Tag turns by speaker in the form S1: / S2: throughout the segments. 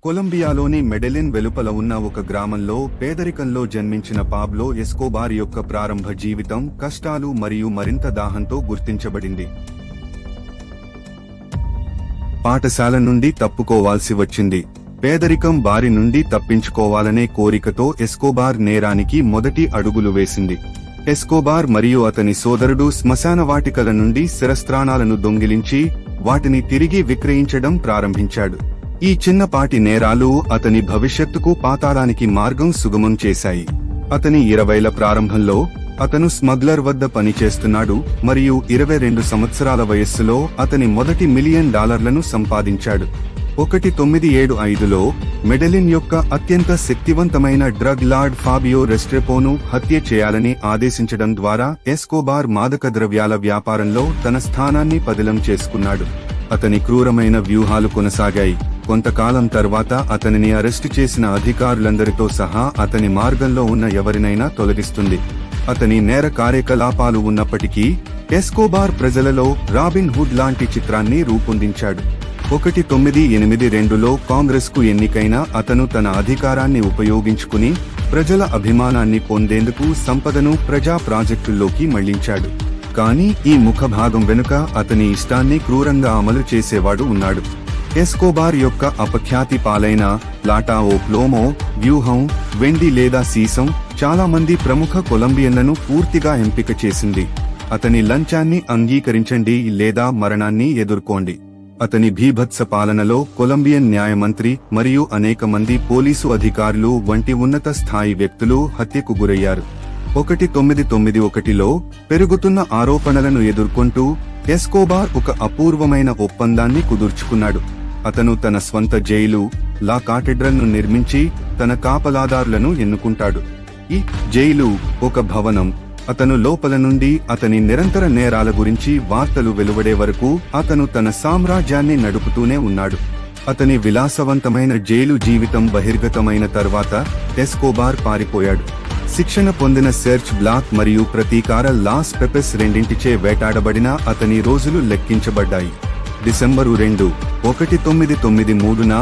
S1: కొలంబియాలోని Medellin వెలుపల ఉన్న ఒక గ్రామంలో పేదరికంలో జన్మించిన పాబ్లో ఎస్కోబార్ యొక్క ప్రారంభ జీవితం కష్టాలు మరియు మరింత దాహంతో గుర్తించబడింది. పాఠశాల నుండి తప్పుకోవాల్సి వచ్చింది. పేదరికం బారి నుండి తప్పించుకోవాలనే కోరికతో ఎస్కోబార్ నేరానికి మొదటి అడుగులు వేసింది. ఎస్కోబార్ మరియు అతని సోదరుడు శ్మశానవాటికల నుండి శిరస్త్రాణాలను దొంగిలించి వాటిని తిరిగి విక్రయించడం ప్రారంభించాడు. ఈ చిన్నపాటి నేరాలు అతని భవిష్యత్తుకు పాతాళానికి మార్గం సుగమం చేశాయి. అతని 20ల ప్రారంభంలో అతను స్మగ్లర్ వద్ద పనిచేస్తున్నాడు మరియు 22 సంవత్సరాల వయస్సులో అతని మొదటి $1 మిలియన్ సంపాదించాడు. 1975లో మెడెలిన్ యొక్క అత్యంత శక్తివంతమైన డ్రగ్ లార్డ్ ఫాబియో రెస్ట్రెపోను హత్య చేయాలని ఆదేశించడం ద్వారా ఎస్కోబార్ మాదక ద్రవ్యాల వ్యాపారంలో తన స్థానాన్ని పదిలం చేసుకున్నాడు. అతని క్రూరమైన వ్యూహాలు కొనసాగాయి. కొంతకాలం తర్వాత అతనిని అరెస్టు చేసిన అధికారులందరితో సహా అతని మార్గంలో ఉన్న ఎవరినైనా తొలగిస్తుంది. అతని నేర కార్యకలాపాలు ఉన్నప్పటికీ ఎస్కోబార్ ప్రజలలో రాబిన్ హుడ్ లాంటి చిత్రాన్ని రూపొందించాడు. 1982లో కాంగ్రెస్కు ఎన్నికైన అతను తన అధికారాన్ని ఉపయోగించుకుని ప్రజల అభిమానాన్ని పొందేందుకు సంపదను ప్రజా ప్రాజెక్టుల్లోకి మళ్లించాడు. కానీ ఈ ముఖభాగం వెనుక అతని ఇష్టాన్ని క్రూరంగా అమలు చేసేవాడు ఉన్నాడు. ఎస్కోబార్ యొక్క అపఖ్యాతి పాలైన ప్లాటా ఓ ప్లోమో వ్యూహం, వెండి లేదా సీసం చాలా మంది ప్రముఖ కొలంబియన్లను పూర్తిగా ఎంపిక చేసింది. అతని లంచాన్ని అంగీకరించండి లేదా మరణాన్ని ఎదుర్కోండి. అతని భీభత్స పాలనలో కొలంబియన్ న్యాయమంత్రి మరియు అనేక మంది పోలీసు అధికారులు వంటి ఉన్నత స్థాయి వ్యక్తులు హత్యకు గురయ్యారు. 1991లో పెరుగుతున్న ఆరోపణలను ఎదుర్కొంటూ ఎస్కోబార్ ఒక అపూర్వమైన ఒప్పందాన్ని కుదుర్చుకున్నాడు. అతను తన స్వంత జైలు లా కాటెడ్రల్ను నిర్మించి తన కాపలాదారులను ఎన్నుకుంటాడు. ఈ జైలు ఒక భవనం. అతను లోపల నుండి అతని నిరంతర నేరాల గురించి వార్తలు వెలువడే వరకు అతను తన సామ్రాజ్యాన్ని నడుపుతూనే ఉన్నాడు. అతని విలాసవంతమైన జైలు జీవితం బహిర్గతమైన తర్వాత ఎస్కోబార్ పారిపోయాడు. శిక్షణ పొందిన సెర్చ్ బ్లాక్ మరియు ప్రతీకార లాస్ పెపెస్ రెండింటిచే వేటాడబడిన అతని రోజులు లెక్కించబడ్డాయి. డిసెంబరు 2, 1993న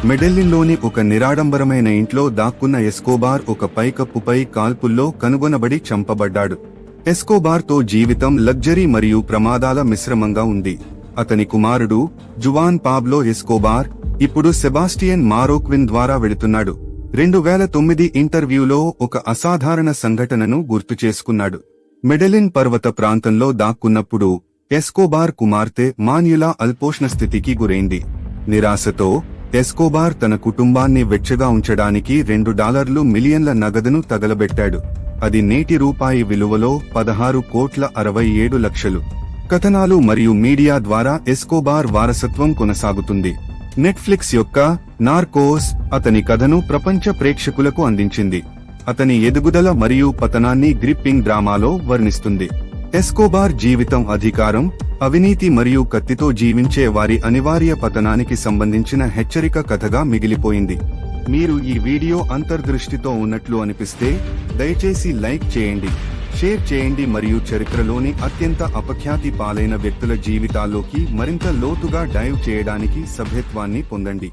S1: మెడెల్లిన్లోని ఒక నిరాడంబరమైన ఇంట్లో దాక్కున్న ఎస్కోబార్ ఒక పైకప్పుపై కాల్పుల్లో కనుగొనబడి చంపబడ్డాడు. ఎస్కోబార్తో జీవితం లగ్జరీ మరియు ప్రమాదాల మిశ్రమంగా ఉంది. అతని కుమారుడు జువాన్ పాబ్లో ఎస్కోబార్ ఇప్పుడు సెబాస్టియన్ మారోక్విన్ ద్వారా వెళుతున్నాడు. 2009 ఇంటర్వ్యూలో ఒక అసాధారణ సంఘటనను గుర్తుచేసుకున్నాడు. మెడెలిన్ పర్వత ప్రాంతంలో దాక్కున్నప్పుడు ఎస్కోబార్ కుమార్తె మాన్యులా అల్పోష్ణ స్థితికి గురైంది. నిరాశతో ఎస్కోబార్ తన కుటుంబాన్ని వెచ్చగా ఉంచడానికి $2 మిలియన్ల నగదును తగలబెట్టాడు. అది నేటి రూపాయి విలువలో 16,67,00,000. కథనాలు మరియు మీడియా ద్వారా ఎస్కోబార్ వారసత్వం కొనసాగుతుంది. నెట్ఫ్లిక్స్ యొక్క నార్కోస్ అతని కథను ప్రపంచ ప్రేక్షకులకు అందించింది. అతని ఎదుగుదల మరియు పతనాన్ని గ్రిప్పింగ్ డ్రామాలో వర్ణిస్తుంది. ఎస్కోబార్ జీవితం అధికారం, అవినీతి మరియు కత్తితో జీవించే వారి అనివార్య పతనానికి సంబంధించిన హెచ్చరిక కథగా మిగిలిపోయింది. మీరు ఈ వీడియో అంతర్దృష్టితో ఉన్నట్లు అనిపిస్తే దయచేసి లైక్ చేయండి, షేర్ చేయండి మరియు చరిత్రలోని అత్యంత అపఖ్యాతి పాలైన వ్యక్తుల జీవితాల్లోకి మరింత లోతుగా డైవ్ చేయడానికి సభ్యత్వాన్ని పొందండి.